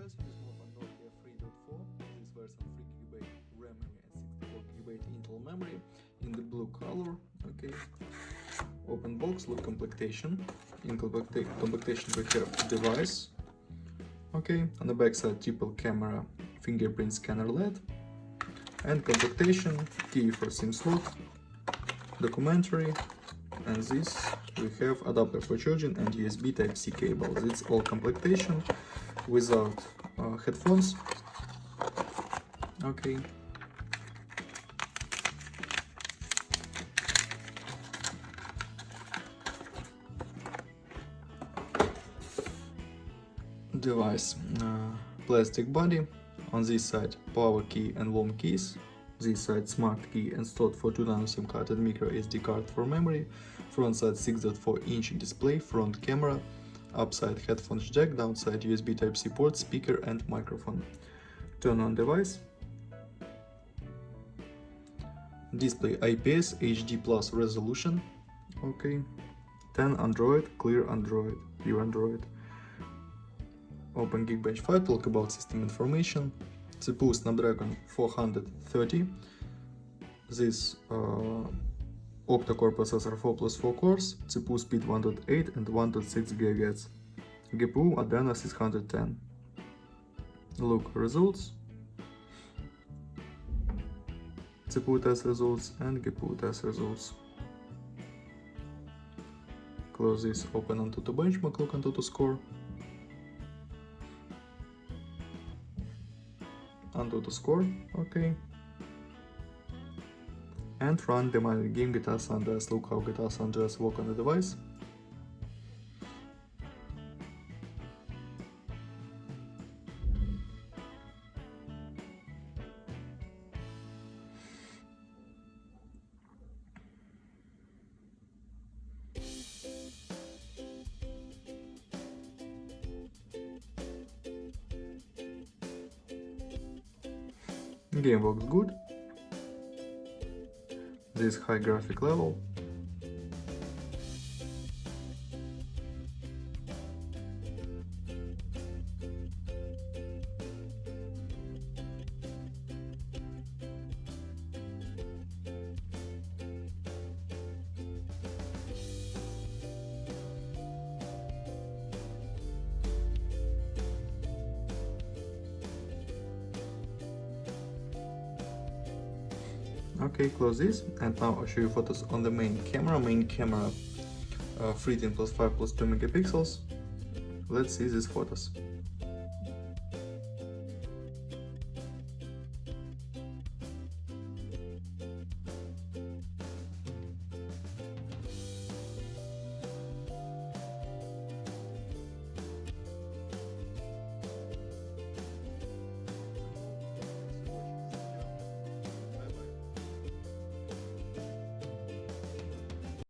device is model Nokia 3.4. This version 3 GB RAM memory and 64 GB Intel memory in the blue color. Okay. Open box, look completion. In completion we have device. Okay, on the back side triple camera fingerprint scanner LED, and completion, key for SIM slot, documentary, and this we have adapter for charging and USB Type-C cable. It's all completion without headphones. Okay. Device plastic body. On this side power key and volume keys. This side smart key and slot for 2 nano SIM card and micro SD card for memory. Front side 6.4-inch display, front camera, upside headphones jack, downside USB Type-C port, speaker and microphone. Turn on device. Display IPS HD plus resolution. Okay. 10 Android, clear Android, pure Android. Open Geekbench file, talk about system information. CPU Snapdragon 430. This octa-core processor 4+4 cores. CPU speed 1.8 and 1.6 GHz. GPU Adreno 610. Look results. CPU test results and GPU test results. Close this, open AnTuTu benchmark, look AnTuTu score. AnTuTu score, okay. And run the manual game GTA San Andreas. Look how GTA San Andreas work on the device. Game works good. This high graphic level. Okay, close this, and now I'll show you photos on the main camera. 13 plus 5 plus 2 megapixels. Let's see these photos.